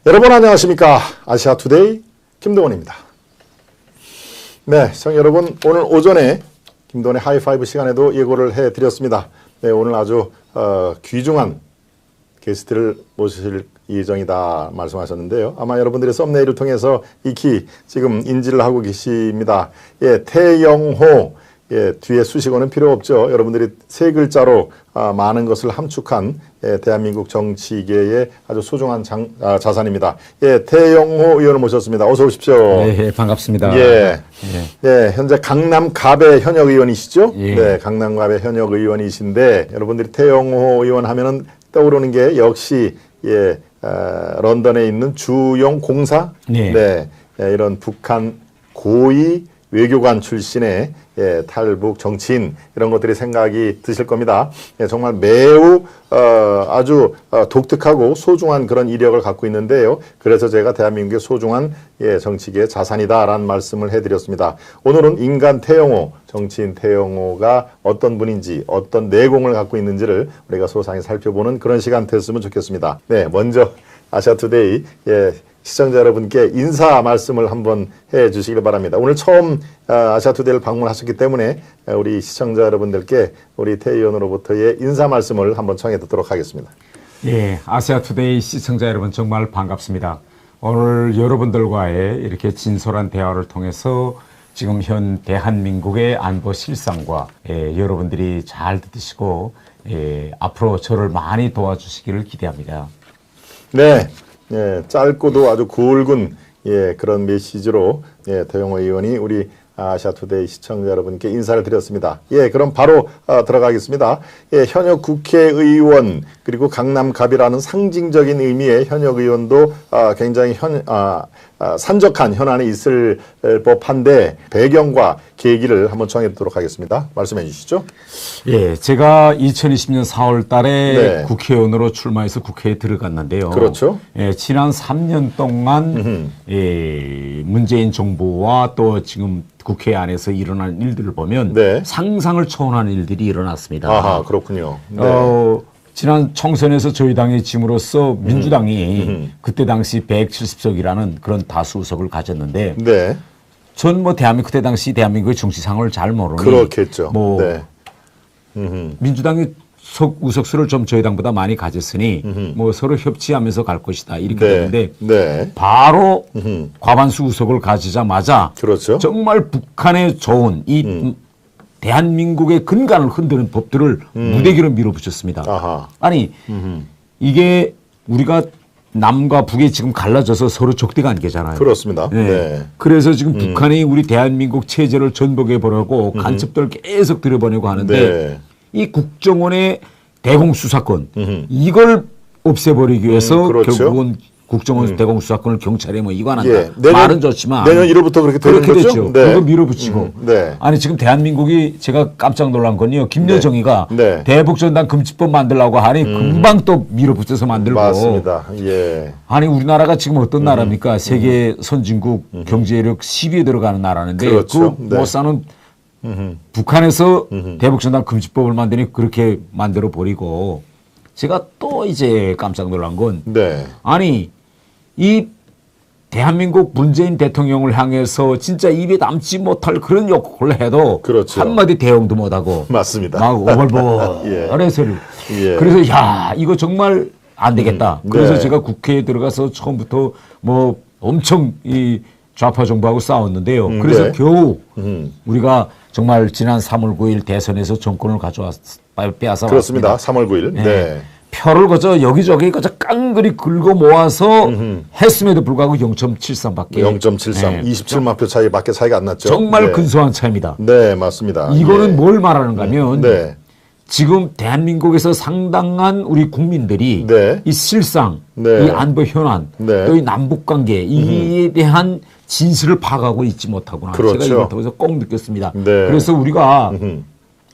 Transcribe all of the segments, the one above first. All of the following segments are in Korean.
여러분 안녕하십니까? 아시아투데이 김동원입니다. 네, 시청자 여러분, 오늘 오전에 김동원의 하이파이브 시간에도 예고를 해드렸습니다. 네, 오늘 아주 귀중한 게스트를 모실 예정이다 말씀하셨는데요. 아마 여러분들이 썸네일을 통해서 익히 지금 인지를 하고 계십니다. 예, 태영호. 예, 뒤에 수식어는 필요 없죠. 여러분들이 세 글자로 많은 것을 함축한 대한민국 정치계의 아주 소중한 자산입니다. 예, 태영호 의원을 모셨습니다. 어서 오십시오. 네, 반갑습니다. 예, 예, 현재 강남갑의 현역 의원이시죠? 예. 네, 강남갑의 현역 의원이신데 여러분들이 태영호 의원 하면은 떠오르는 게 역시 예, 런던에 있는 주용 공사, 네, 이런 북한 고위 외교관 출신의 예, 탈북 정치인 이런 것들이 생각이 드실 겁니다. 예, 정말 매우 아주 독특하고 소중한 그런 이력을 갖고 있는데요. 그래서 제가 대한민국의 소중한 예, 정치계의 자산이다라는 말씀을 해드렸습니다. 오늘은 인간 태영호, 정치인 태영호가 어떤 분인지 어떤 내공을 갖고 있는지를 우리가 소상히 살펴보는 그런 시간 됐으면 좋겠습니다. 네, 먼저 아시아투데이 예, 시청자 여러분께 인사 말씀을 한번 해 주시길 바랍니다. 오늘 처음 아시아투데이를 방문하셨기 때문에 우리 시청자 여러분들께 우리 태 의원으로부터의 인사 말씀을 한번 청해 듣도록 하겠습니다. 예, 아시아투데이 시청자 여러분 정말 반갑습니다. 오늘 여러분들과의 이렇게 진솔한 대화를 통해서 지금 현 대한민국의 안보 실상과 여러분들이 잘 들으시고 앞으로 저를 많이 도와주시기를 기대합니다. 네. 예, 짧고도 아주 굵은 예, 그런 메시지로 예, 태영호 의원이 우리 아시아투데이 시청자 여러분께 인사를 드렸습니다. 예, 그럼 바로 들어가겠습니다. 예, 현역 국회의원 그리고 강남갑이라는 상징적인 의미의 현역 의원도 굉장히 산적한 현안에 있을 법한데 배경과 계기를 한번 정해 듣도록 하겠습니다. 말씀해 주시죠. 예, 제가 2020년 4월 달에 네. 국회의원으로 출마해서 국회에 들어갔는데요. 그렇죠. 예, 지난 3년 동안 문재인 정부와 또 지금 국회 안에서 일어난 일들을 보면 네. 상상을 초월하는 일들이 일어났습니다. 아하, 그렇군요. 네. 지난 총선에서 저희 당의 짐으로써 민주당이 그때 당시 170석이라는 그런 다수 의석을 가졌는데 네. 전 뭐 그때 당시 대한민국의 정치 상황을 잘 모르니 그렇겠죠. 뭐 네. 민주당이 의석수를 좀 저희 당보다 많이 가졌으니 뭐 서로 협치하면서 갈 것이다 이렇게 네. 되는데 네. 바로 과반수 의석을 가지자마자 그렇죠. 정말 북한에 좋은 이 대한민국의 근간을 흔드는 법들을 무대기로 밀어붙였습니다. 아하. 아니 이게 우리가 남과 북에 지금 갈라져서 서로 적대 관계잖아요. 그렇습니다. 네. 네. 그래서 지금 북한이 우리 대한민국 체제를 전복해 보려고 간첩들을 계속 들여보내고 하는데 네. 이 국정원의 대공수사권 이걸 없애버리기 위해서 그렇죠. 결국은 국정원 대공수사권을 경찰에 뭐 이관한다. 예. 말은 좋지만 내년 1월부터 그렇게 되는 거죠? 됐죠. 네. 그거 밀어붙이고. 네. 아니 지금 대한민국이 제가 깜짝 놀란 건요. 김여정이가 네. 대북전단 금지법 만들려고 하니 금방 또 밀어붙여서 만들고. 맞습니다. 예. 아니 우리나라가 지금 어떤 나라입니까? 세계 선진국 경제력 10위에 들어가는 나라인데 그렇죠. 그 네. 못 사는 북한에서 대북전단 금지법을 만드니 그렇게 만들어 버리고 제가 또 이제 깜짝 놀란 건 네. 아니 이 대한민국 문재인 대통령을 향해서 진짜 입에 담지 못할 그런 욕을 해도 그렇죠. 한마디 대응도 못하고 맞습니다. 막 오벌벌해서 예. 그래서 야 이거 정말 안 되겠다. 그래서 네. 제가 국회에 들어가서 처음부터 뭐 엄청 이 좌파 정부하고 싸웠는데요. 그래서 네. 겨우 우리가 정말 지난 3월 9일 대선에서 정권을 빼앗아 그렇습니다. 왔습니다. 3월 9일. 네. 표를 거저 여기저기 거저 깡그리 긁어 모아서 했음에도 불구하고 0.73밖에 0.73. 27만 표 차이밖에 차이가 안 났죠. 정말 네. 근소한 차이입니다. 네, 맞습니다. 이거는 예. 뭘 말하는가 하면 네. 지금 대한민국에서 상당한 우리 국민들이 네. 이 실상, 네. 이 안보 현안, 네. 또 이 남북관계 이에 대한 진실을 파악하고 있지 못하구나. 그렇죠. 제가 이걸 통해서 꼭 느꼈습니다. 네. 그래서 우리가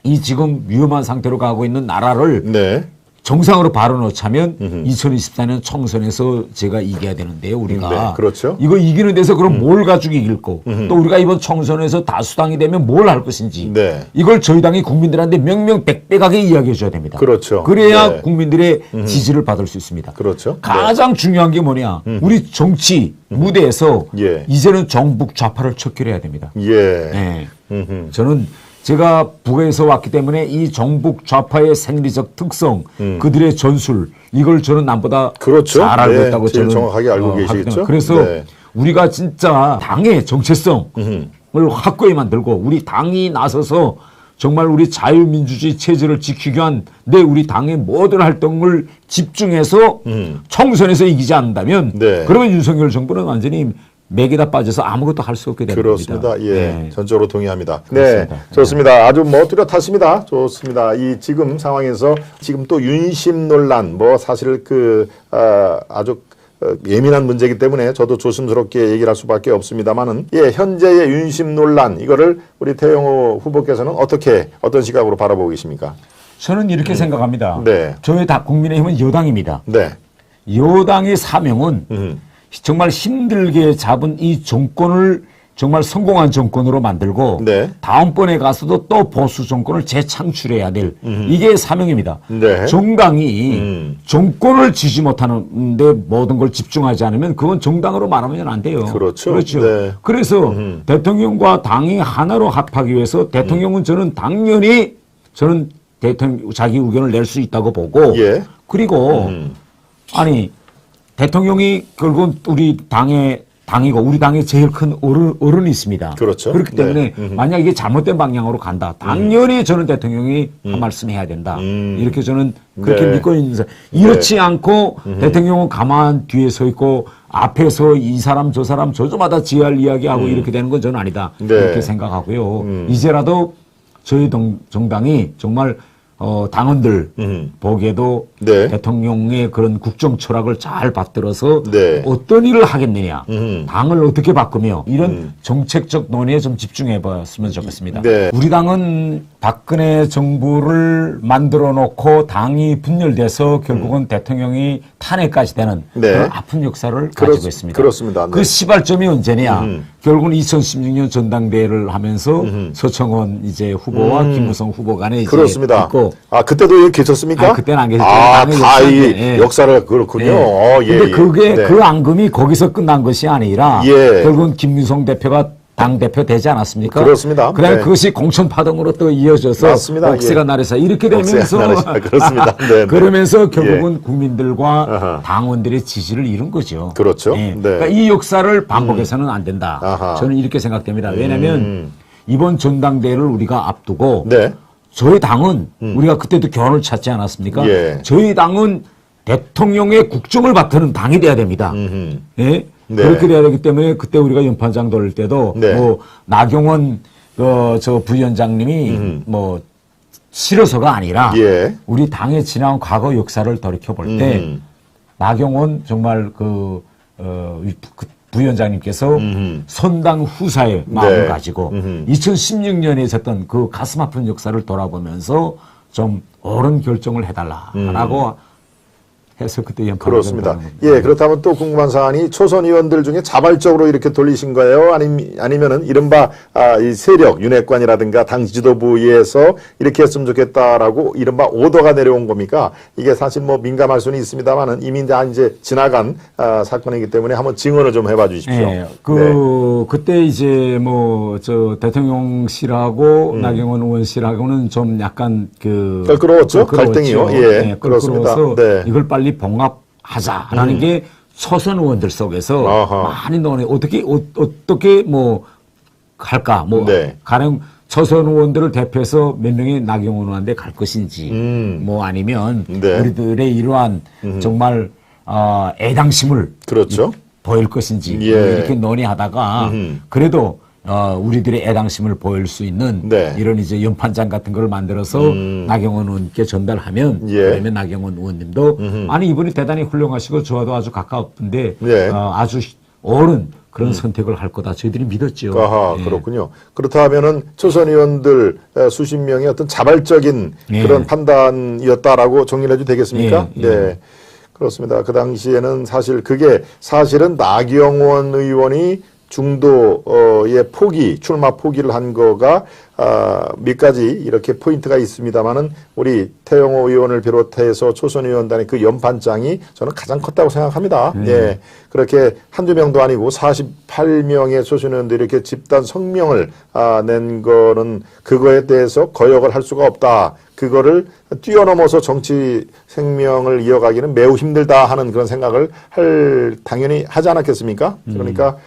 이 지금 위험한 상태로 가고 있는 나라를 네. 정상으로 발언하자면 2024년 총선에서 제가 이겨야 되는데요, 우리가. 네, 그렇죠. 이거 이기는 데서 그럼 뭘 가지고 이길 거? 또 우리가 이번 총선에서 다수당이 되면 뭘 할 것인지. 네. 이걸 저희 당이 국민들한테 명명백백하게 이야기해 줘야 됩니다. 그렇죠. 그래야 네. 국민들의 지지를 받을 수 있습니다. 그렇죠. 가장 중요한 게 뭐냐? 우리 정치 무대에서 예. 이제는 정북 좌파를 척결해야 됩니다. 예. 네. 저는 제가 북에서 왔기 때문에 이 정북 좌파의 생리적 특성, 그들의 전술, 이걸 저는 남보다 그렇죠. 잘 알고 네, 있다고 제일 저는 정확하게 알고 하기 계시겠죠. 때문에. 그래서 네. 우리가 진짜 당의 정체성을 확고히 만들고 우리 당이 나서서 정말 우리 자유민주주의 체제를 지키기 위한 우리 당의 모든 활동을 집중해서 총선에서 이기지 않는다면 네. 그러면 윤석열 정부는 완전히 맥에다 빠져서 아무것도 할 수 없게 됩니다. 그렇습니다. 예, 네. 전적으로 동의합니다. 그렇습니다. 네, 좋습니다. 아주 뭐 뚜렷하십니다. 좋습니다. 이 지금 상황에서 지금 또 윤심 논란, 뭐 사실 아주 예민한 문제이기 때문에 저도 조심스럽게 얘기를 할 수밖에 없습니다만은, 예, 현재의 윤심 논란 이거를 우리 태영호 후보께서는 어떤 시각으로 바라보고 계십니까? 저는 이렇게 생각합니다. 네. 저희 다 국민의힘은 여당입니다. 네. 여당의 사명은 정말 힘들게 잡은 이 정권을 정말 성공한 정권으로 만들고 네. 다음번에 가서도 또 보수 정권을 재창출해야 될 이게 사명입니다. 네. 정당이 정권을 지지 못하는데 모든 걸 집중하지 않으면 그건 정당으로 말하면 안 돼요. 그렇죠. 그렇죠. 네. 그래서 대통령과 당이 하나로 합하기 위해서 대통령은 저는 당연히 대통령 자기 의견을 낼 수 있다고 보고 예. 그리고 아니 대통령이 결국은 우리 당이고 우리 당의 제일 큰 어른이 있습니다. 그렇죠. 그렇기 때문에 네. 만약 이게 잘못된 방향으로 간다. 당연히 저는 대통령이 한 말씀 해야 된다. 이렇게 저는 그렇게 네. 믿고 있는 사람. 이렇지 않고 대통령은 가만 뒤에 서 있고 앞에서 이 사람 저 사람 저마다 지할 이야기하고 이렇게 되는 건 저는 아니다. 네. 이렇게 생각하고요. 이제라도 저희 정당이 정말 당원들 보기에도 네. 대통령의 그런 국정 철학을 잘 받들어서 네. 어떤 일을 하겠느냐, 당을 어떻게 바꾸며 이런 정책적 논의에 좀 집중해 봤으면 좋겠습니다. 네. 우리 당은 박근혜 정부를 만들어 놓고 당이 분열돼서 결국은 대통령이 탄핵까지 되는 네. 그런 아픈 역사를 가지고 있습니다. 그렇습니다. 네. 그 시발점이 언제냐? 결국은 2016년 전당대회를 하면서 서청원 이제 후보와 김무성 후보 간에 이제 그렇습니다. 있고 그때도 여기 계셨습니까? 그때는 안 계셨죠. 다 당의 이 예. 역사를 그렇군요. 예. 예, 근데 예. 그게 네. 그 앙금이 거기서 끝난 것이 아니라 예. 결국은 김무성 대표가 당대표 되지 않았습니까? 그렇습니다. 그다음에 네. 그것이 공천파동으로 또 이어져서 맞습니다. 억세가 예. 나래사 이렇게 되면서 그렇습니다. 네, 네. 그러면서 결국은 국민들과 아하. 당원들의 지지를 잃은 거죠. 그렇죠. 예. 네. 그러니까 이 역사를 반복해서는 안 된다. 아하. 저는 이렇게 생각됩니다. 왜냐하면 이번 전당대회를 우리가 앞두고 네. 저희 당은 우리가 그때도 교훈을 찾지 않았습니까? 예. 저희 당은 대통령의 국정을 맡는 당이 돼야 됩니다. 예? 네. 그렇게 돼야 되기 때문에 그때 우리가 연판장 돌릴 때도 네. 뭐 나경원 저 부위원장님이 뭐 싫어서가 아니라 예. 우리 당의 지나온 과거 역사를 돌이켜 볼 때 나경원 정말 그 부위원장님께서 선당 후사의 마음을 네. 가지고 2016년에 있었던 그 가슴 아픈 역사를 돌아보면서 좀 옳은 결정을 해달라라고 해서 그때 연판을 그렇습니다. 돌린 겁니다. 예, 그렇다면 또 궁금한 사안이 초선 의원들 중에 자발적으로 이렇게 돌리신 거예요? 아니면은 이른바 이 세력, 윤핵관이라든가 당 지도부에서 이렇게 했으면 좋겠다라고 이른바 오더가 내려온 겁니까? 이게 사실 뭐 민감할 수는 있습니다만은 이미 다 이제 지나간 사건이기 때문에 한번 증언을 좀 해봐 주십시오. 네, 그때 이제 뭐 저 대통령실하고 나경원 의원실하고는 좀 약간 껄끄러웠죠? 갈등이요? 예, 네, 그렇습니다. 껄끄러워서 네. 이걸 빨리 봉합하자라는 게 초선 의원들 속에서 아하. 많이 논의 어떻게 뭐 할까 뭐 네. 가령 초선 의원들을 대표해서 몇 명이 나경원 의원한테 갈 것인지 뭐 아니면 네. 우리들의 이러한 정말 애당심을 그렇죠. 보일 것인지 예. 이렇게 논의하다가 그래도 우리들의 애당심을 보일 수 있는 네. 이런 이제 연판장 같은 걸 만들어서 나경원 의원께 전달하면 예. 그러면 나경원 의원님도 아니 이분이 대단히 훌륭하시고 저와도 아주 가까웠던데 예. 아주 옳은 그런 선택을 할 거다 저희들이 믿었죠. 아하, 그렇군요. 그렇다면은 초선 의원들 수십 명의 어떤 자발적인 그런 판단이었다라고 정리를 해도 되겠습니까? 네. 그렇습니다. 그 당시에는 사실은 나경원 의원이 중도의 출마 포기를 한 거가 몇 가지 이렇게 포인트가 있습니다만은 우리 태영호 의원을 비롯해서 초선 의원단의 그 연판장이 저는 가장 컸다고 생각합니다. 예. 그렇게 한두 명도 아니고 48명의 초선 의원들이 이렇게 집단 성명을 낸 거는 그거에 대해서 거역을 할 수가 없다. 그거를 뛰어넘어서 정치 생명을 이어가기는 매우 힘들다 하는 그런 생각을 당연히 하지 않았겠습니까? 그러니까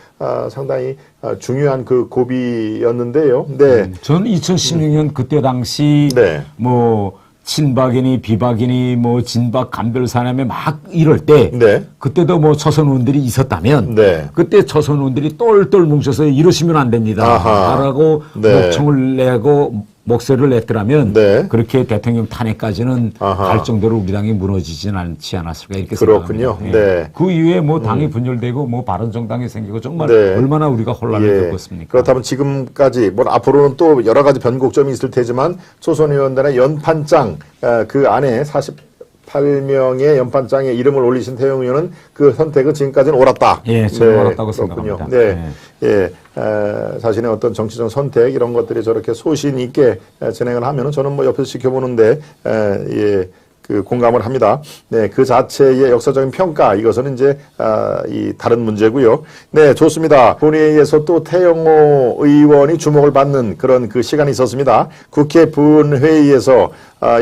상당히 중요한 그 고비였는데요. 네. 저는 2016년 그때 당시 뭐 친박이니 비박이니 뭐 진박 간별사남에 막 이럴 때 그때도 뭐 초선 의원들이 있었다면 그때 초선 의원들이 똘똘 뭉쳐서 이러시면 안 됩니다. 라고 목청을 내고 목소리를 냈더라면 그렇게 대통령 탄핵까지는 갈 정도로 우리 당이 무너지지는 않지 않았을까 이렇게 그렇군요. 생각합니다. 그 이후에 뭐 당이 분열되고 뭐 바른정당이 생기고 정말 얼마나 우리가 혼란을 겪었습니까? 그렇다면 지금까지 뭐 앞으로는 또 여러 가지 변곡점이 있을 테지만 초선 의원단의 연판장 그 안에 48명의 연판장에 이름을 올리신 태영 의원은 그 선택은 지금까지는 옳았다. 예, 저는 옳았다고 생각합니다. 자신의 어떤 정치적 선택 이런 것들이 저렇게 소신 있게 진행을 하면은 저는 뭐 옆에서 지켜보는데 그 공감을 합니다. 네, 그 자체의 역사적인 평가 이것은 이제 이 다른 문제고요. 네, 좋습니다. 본회의에서 또 태영호 의원이 주목을 받는 그런 그 시간이 있었습니다. 국회 본회의에서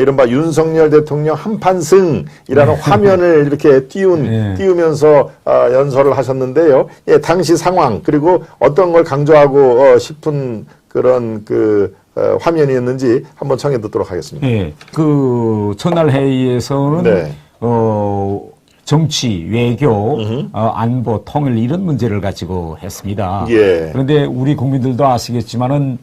이른바 윤석열 대통령 한판승이라는 화면을 이렇게 띄우면서 연설을 하셨는데요. 예, 당시 상황 그리고 어떤 걸 강조하고 싶은 그런 화면이었는지 한번 청해 듣도록 하겠습니다. 네, 그 첫날 회의에서는 정치, 외교, 안보, 통일 이런 문제를 가지고 했습니다. 그런데 우리 국민들도 아시겠지만은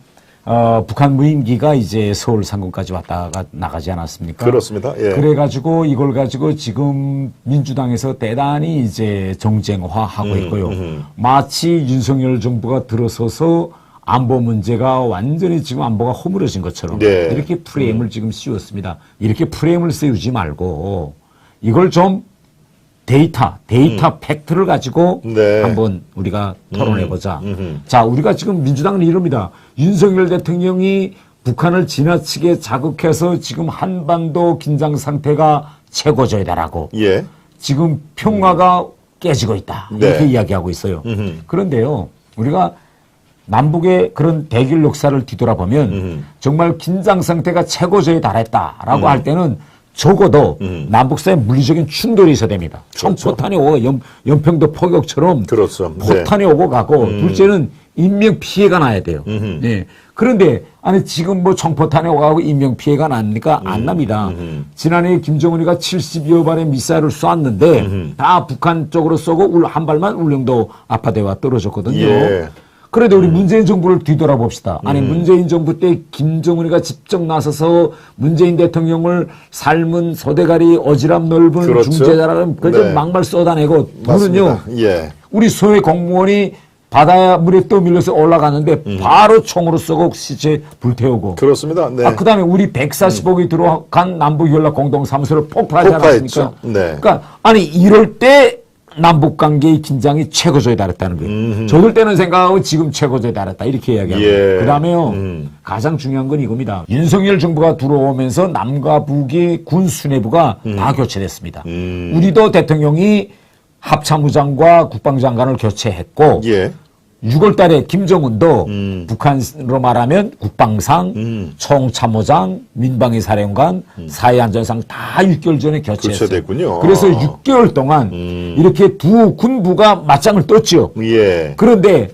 북한 무인기가 이제 서울 상공까지 왔다가 나가지 않았습니까? 그렇습니다. 그래가지고 이걸 가지고 지금 민주당에서 대단히 이제 정쟁화하고 있고요. 마치 윤석열 정부가 들어서서 안보 문제가 완전히 지금 안보가 허물어진 것처럼 이렇게 프레임을 지금 씌웠습니다. 이렇게 프레임을 씌우지 말고 이걸 좀 데이터 팩트를 가지고 한번 우리가 토론해보자. 자, 우리가 지금 민주당은 이럽니다. 윤석열 대통령이 북한을 지나치게 자극해서 지금 한반도 긴장 상태가 최고조이다라고 지금 평화가 깨지고 있다. 이렇게 이야기하고 있어요. 그런데요, 우리가 남북의 그런 대결 역사를 뒤돌아보면 정말 긴장 상태가 최고조에 달했다라고 할 때는 적어도 남북 사이에 물리적인 충돌이 있어야 됩니다. 포탄이 오고 연평도 포격처럼 포탄이 오고 가고 둘째는 인명 피해가 나야 돼요. 그런데 아니 지금 뭐 총포탄이 오고 가고 인명 피해가 납니까? 안 납니다. 지난해 김정은이가 70여 발의 미사일을 쐈는데 다 북한 쪽으로 쏘고 한 발만 울릉도 아파트와 떨어졌거든요. 그래도 우리 문재인 정부를 뒤돌아봅시다. 아니 문재인 정부 때 김정은이가 직접 나서서 문재인 대통령을 삶은 소대가리 어지럽 넓은 중재자라는 그걸 막말 쏟아내고 누구는요. 우리 소외 공무원이 바닷물에 떠밀려서 올라가는데 바로 총으로 쏘고 시체 불태우고. 그렇습니다. 그다음에 우리 140억이 들어간 남북연락 공동사무소를 폭파하지 않았습니까? 그러니까 아니 이럴 때 남북관계의 긴장이 최고조에 달했다는 거예요. 저들 때는 생각하고 지금 최고조에 달했다 이렇게 이야기합니다. 그 다음에요. 가장 중요한 건 이겁니다. 윤석열 정부가 들어오면서 남과 북의 군 수뇌부가 다 교체됐습니다. 우리도 대통령이 합참의장과 국방장관을 교체했고 6월 달에 김정은도 북한으로 말하면 국방상, 총참모장, 민방위 사령관, 사회안전상 다 6개월 전에 교체했어요. 교체됐군요. 그래서 6개월 동안 이렇게 두 군부가 맞짱을 떴죠. 그런데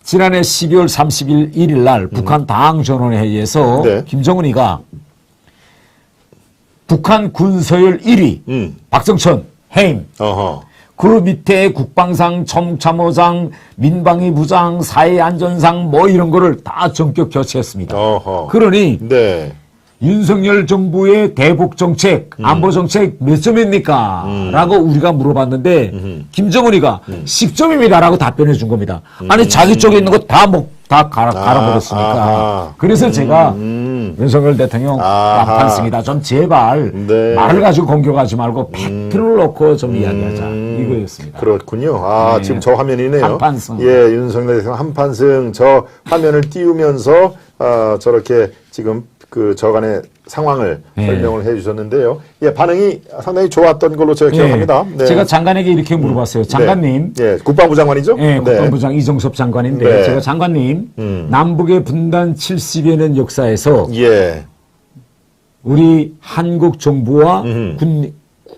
지난해 12월 31일 날 북한 당전원회의에서 김정은이가 북한 군서열 1위 박정천 해임 그 밑에 국방상, 총참모장, 민방위 부장, 사회안전상 뭐 이런 거를 다 전격 교체했습니다. 그러니 윤석열 정부의 대북 정책, 안보 정책 몇 점입니까? 라고 우리가 물어봤는데 김정은이가 10점입니다라고 답변해 준 겁니다. 아니 자기 쪽에 있는 거 다 갈아버렸으니까. 그래서 제가 윤석열 대통령 막판승이다. 좀 제발 네. 말을 가지고 공격하지 말고 팩트를 놓고 좀 이야기하자. 이거였습니다. 그렇군요. 네. 지금 저 화면이네요. 한판승. 예, 윤석열 대통령 한판승 저 화면을 띄우면서 저렇게 지금 그 저간의 상황을 설명을 해 주셨는데요. 예, 반응이 상당히 좋았던 걸로 제가 기억합니다. 네. 제가 장관에게 이렇게 물어봤어요. 장관님. 예, 국방부 장관이죠? 네, 국방부장 이정섭 장관인데 네. 제가 장관님 남북의 분단 70여 년 역사에서 예. 우리 한국 정부와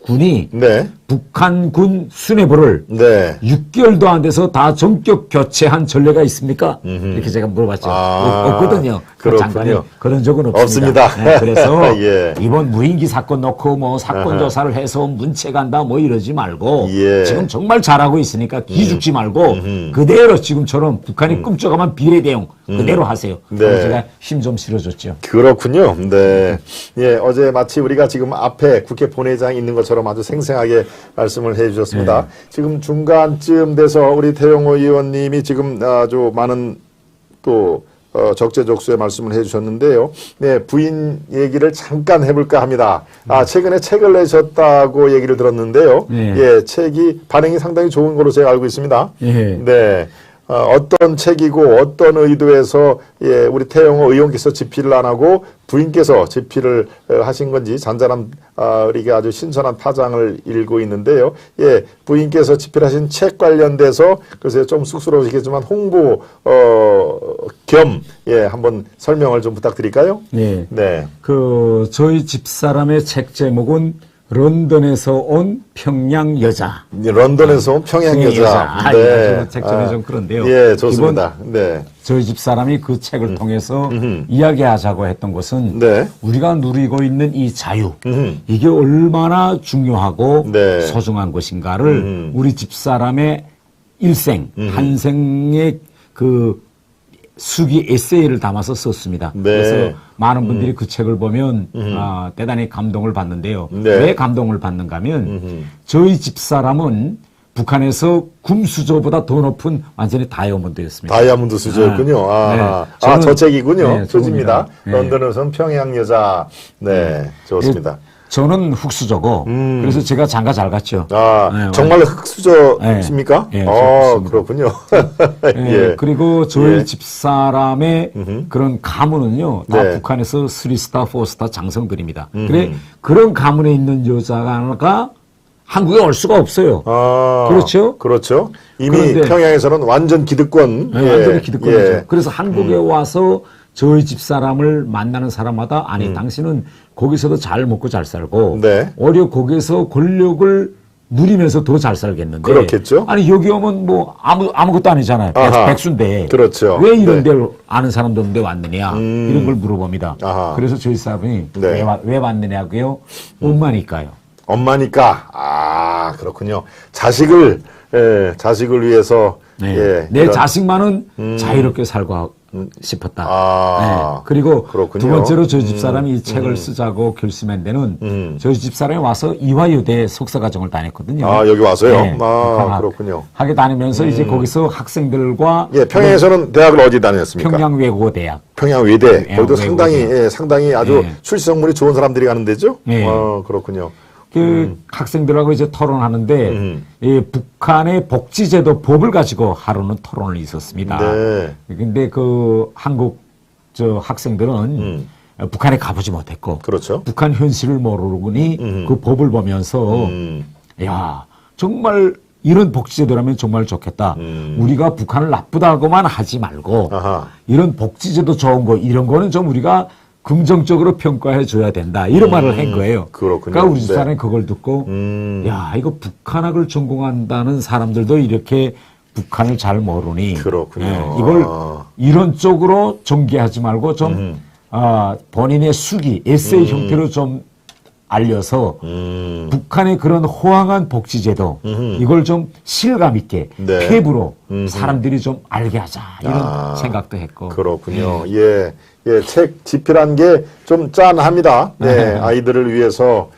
군이 네. 북한군 수뇌부를 네. 6개월도 안 돼서 다 전격 교체한 전례가 있습니까? 이렇게 제가 물어봤죠. 없거든요. 그렇군요. 장관님 그런 적은 없습니다. 없습니다. 네, 그래서 예. 이번 무인기 사건 놓고 뭐 사건 조사를 해서 문체 간다 뭐 이러지 말고 예. 지금 정말 잘하고 있으니까 기죽지 말고 그대로 지금처럼 북한이 꿈쩍하면 비례 대응 그대로 하세요. 네. 그래서 제가 힘 좀 실어줬죠. 그렇군요. 네. 예, 어제 마치 우리가 지금 앞에 국회 본회의장이 있는 것처럼 아주 생생하게 말씀을 해 주셨습니다. 지금 중간쯤 돼서 우리 태영호 의원님이 지금 아주 많은 또 적재적소에 말씀을 해 주셨는데요. 네, 부인 얘기를 잠깐 해볼까 합니다. 최근에 책을 내셨다고 얘기를 들었는데요. 예, 책이 반응이 상당히 좋은 걸로 제가 알고 있습니다. 네. 어떤 책이고 어떤 의도에서 예, 우리 태영호 의원께서 집필을 안 하고 부인께서 집필을 하신 건지 잔잔한 우리가 아주 신선한 파장을 일고 있는데요. 예, 부인께서 집필하신 책 관련돼서 글쎄요 좀 쑥스러우시겠지만 홍보 겸 예, 한번 설명을 좀 부탁드릴까요? 네. 네. 그 저희 집사람의 책 제목은 런던에서 온 평양 여자. 런던에서 온 평양 여자. 네. 책 전에 좀 그런데요. 예, 좋습니다. 네. 저희 집사람이 그 책을 통해서 이야기하자고 했던 것은 네. 우리가 누리고 있는 이 자유, 이게 얼마나 중요하고 네. 소중한 것인가를 우리 집사람의 일생, 한 생의 그 수기 에세이를 담아서 썼습니다. 네. 그래서 많은 분들이 그 책을 보면 대단히 감동을 받는데요. 네. 왜 감동을 받는가 하면 저희 집사람은 북한에서 금수저보다 더 높은 완전히 다이아몬드였습니다. 다이아몬드 수저였군요. 저 책이군요. 네, 표지입니다. 네. 런던에서는 평양 여자. 네, 좋습니다. 저는 흑수저고 그래서 제가 장가 잘 갔죠. 네, 정말 흑수저십니까? 네, 그렇군요. 예. 그리고 저희 집사람의 그런 가문은요, 다 북한에서 3스타, 4스타 장성들입니다. 그래, 그런 가문에 있는 여자가 한국에 올 수가 없어요. 그렇죠? 그렇죠. 이미 평양에서는 완전 기득권. 네, 완전히 기득권이죠. 그래서 한국에 와서 저희 집사람을 만나는 사람마다 아니 당신은 거기서도 잘 먹고 잘 살고 오히려 거기서 권력을 누리면서 더 잘 살겠는데 그렇겠죠. 아니 여기 오면 뭐 아무것도 아니잖아요. 백수인데 그렇죠. 왜 이런 데를 아는 사람도 없는데 왔느냐 이런 걸 물어봅니다. 그래서 저희 사람이 왜 왔느냐고요? 엄마니까요. 엄마니까 그렇군요. 자식을 위해서 내 자식만은 자유롭게 살고 싶었다. 그리고 그렇군요. 두 번째로 저희 집사람이 이 책을 쓰자고 결심한 데는 저희 집사람이 와서 이화여대 석사과정을 다녔거든요. 여기 와서요? 네, 그렇군요. 하게 다니면서 이제 거기서 학생들과 평양에서는 대학을 어디 다녔습니까? 평양외고대학. 평양외대. 거기도 상당히 아주 출시성물이 좋은 사람들이 가는 데죠? 그렇군요. 그 학생들하고 이제 토론하는데 북한의 복지제도 법을 가지고 하루는 토론을 있었습니다. 근데 그 한국 학생들은 북한에 가보지 못했고 그렇죠. 북한 현실을 모르니 그 법을 보면서 야 정말 이런 복지제도라면 정말 좋겠다. 우리가 북한을 나쁘다고만 하지 말고 이런 복지제도 좋은 거 이런 거는 좀 우리가 긍정적으로 평가해 줘야 된다. 이런 말을 한 거예요. 그렇군요. 그러니까 우리 집사람이 그걸 듣고 야 이거 북한학을 전공한다는 사람들도 이렇게 북한을 잘 모르니 그렇군요. 이걸 이런 쪽으로 전개하지 말고 좀 본인의 수기 에세이 형태로 좀 알려서 북한의 그런 호황한 복지제도 이걸 좀 실감 있게 네. 탭으로 사람들이 좀 알게 하자 이런 생각도 했고. 그렇군요. 예, 예, 책 집필한 게 좀 짠합니다. 네, 아이들을 위해서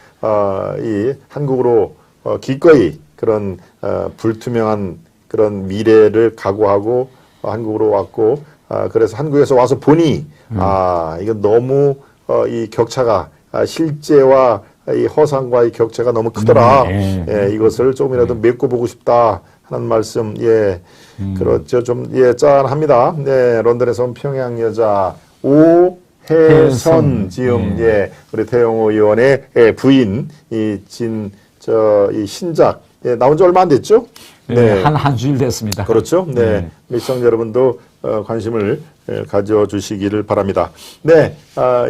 이 한국으로 기꺼이 그런 불투명한 그런 미래를 각오하고 한국으로 왔고 그래서 한국에서 와서 보니 이거 너무 이 격차가 실제와 이 허상과의 격차가 너무 크더라. 예, 이것을 조금이라도 메꿔보고 싶다 하는 말씀. 예, 그렇죠. 좀 예, 짠합니다. 네, 런던에서 온 평양 여자 오혜선 지음 예, 우리 태영호 의원의 부인 이 신작 예, 나온 지 얼마 안 됐죠? 네, 한 주일 됐습니다. 그렇죠. 네, 시청자 여러분도 관심을 가져주시기를 바랍니다. 네,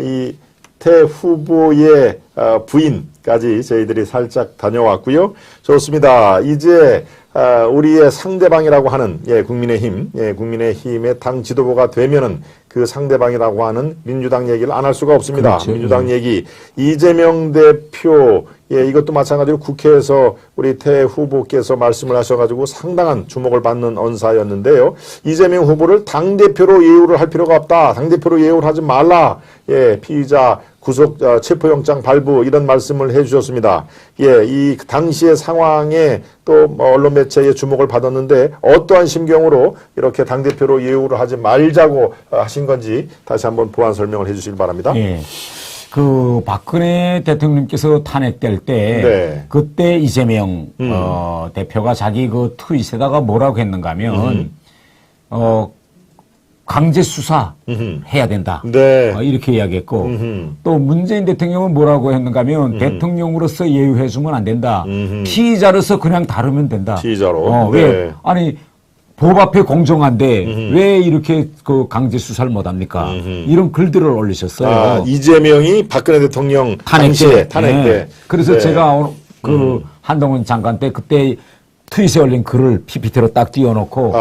이 태 후보의 부인까지 저희들이 살짝 다녀왔고요. 좋습니다. 이제 우리의 상대방이라고 하는 국민의힘의 당 지도부가 되면은 그 상대방이라고 하는 민주당 얘기를 안 할 수가 없습니다. 그렇죠. 민주당 얘기 이재명 대표 이것도 마찬가지로 국회에서 우리 태 후보께서 말씀을 하셔가지고 상당한 주목을 받는 언사였는데요. 이재명 후보를 당대표로 예우를 할 필요가 없다. 당대표로 예우를 하지 말라. 예, 피의자 구속 체포영장 발부 이런 말씀을 해주셨습니다. 예, 이 당시의 상황에 또 언론 매체의 주목을 받았는데 어떠한 심경으로 이렇게 당대표로 예우를 하지 말자고 하신 건지 다시 한번 보완 설명을 해주시기 바랍니다. 예. 그 박근혜 대통령께서 탄핵될 때 그때 이재명 대표가 자기 그 트윗에다가 뭐라고 했는가 하면 강제 수사 해야 된다. 이렇게 이야기했고 또 문재인 대통령은 뭐라고 했는가 하면 대통령으로서 예우해주면 안 된다. 피의자로서 그냥 다루면 된다. 피의자로. 왜? 아니 법 앞에 공정한데 왜 이렇게 그 강제 수사를 못합니까? 이런 글들을 올리셨어요. 이재명이 박근혜 대통령 탄핵 때. 그래서 제가 그 한동훈 장관 때 그때 트윗에 올린 글을 PPT로 딱 띄워놓고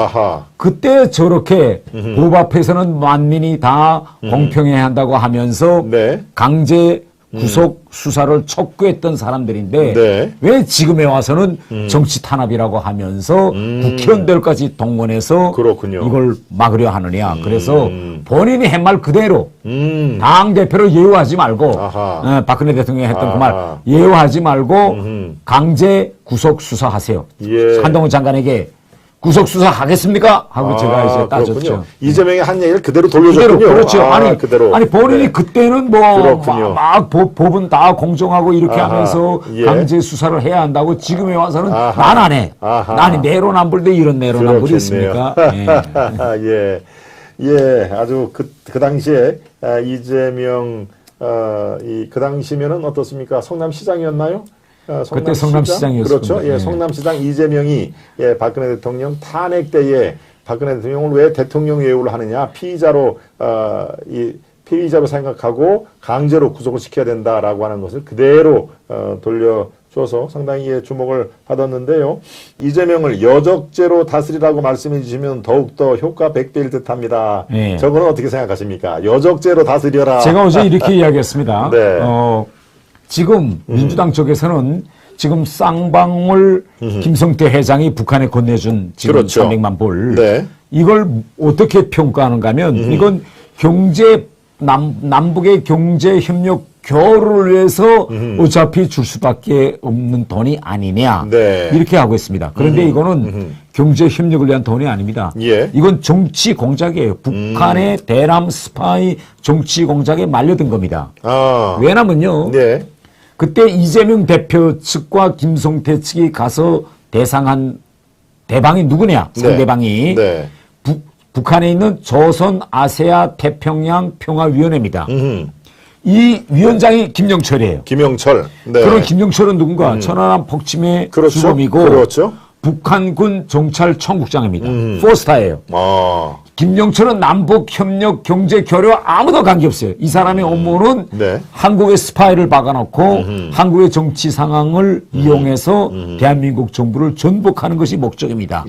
그때 저렇게 법 앞에서는 만민이 다 공평해야 한다고 하면서 강제 구속 수사를 촉구했던 사람들인데 왜 지금에 와서는 정치 탄압이라고 하면서 국회의원들까지 동원해서 이걸 막으려 하느냐. 그래서 본인이 한 말 그대로 당대표를 예우하지 말고 박근혜 대통령이 했던 그 말 예우하지 말고 강제 구속 수사하세요. 한동훈 장관에게 구속 수사 하겠습니까? 하고 제가 이제 따졌죠. 그렇군요. 이재명이 한 얘기를 그대로 돌려줬군요. 그렇죠. 그대로. 아니 본인이 그때는 막 법은 다 공정하고 이렇게 하면서 강제 수사를 해야 한다고 지금에 와서는 난 안 해. 난 내로남불도 이런 내로남불이 있습니까? 예. 예, 아주 그 당시에 이재명 그 당시면은 어떻습니까? 성남시장이었나요? 그때 성남시장이었습니다. 그렇죠. 예, 성남시장 이재명이 박근혜 대통령 탄핵 때에 박근혜 대통령을 왜 대통령 예우를 하느냐? 피의자로 피의자로 생각하고 강제로 구속을 시켜야 된다라고 하는 것을 그대로 돌려줘서 상당히 주목을 받았는데요. 이재명을 여적죄로 다스리라고 말씀해 주시면 더욱더 효과 100배일 듯합니다. 저거는 어떻게 생각하십니까? 여적죄로 다스려라. 제가 어제 이렇게 이야기했습니다. 지금 민주당 쪽에서는 지금 쌍방울 김성태 회장이 북한에 건네준 지금 300만 불 이걸 어떻게 평가하는가 하면 이건 남북의 경제 협력 교류를 위해서 어차피 줄 수밖에 없는 돈이 아니냐 이렇게 하고 있습니다. 그런데 이거는 경제 협력을 위한 돈이 아닙니다. 이건 정치 공작이에요. 북한의 대남 스파이 정치 공작에 말려든 겁니다. 왜냐면요. 그때 이재명 대표 측과 김성태 측이 가서 대상한 대방이 누구냐? 상대방이 북한에 있는 조선 아세아 태평양 평화위원회입니다. 이 위원장이 김영철이에요. 김영철. 그럼 김영철은 누군가? 천안함 폭침의 주범이고 북한군 정찰 청국장입니다. 포스타예요. 김영철은 남북 협력 경제 교류 아무도 관계없어요. 이 사람의 업무는 한국의 스파이를 박아놓고 한국의 정치 상황을 이용해서 대한민국 정부를 전복하는 것이 목적입니다.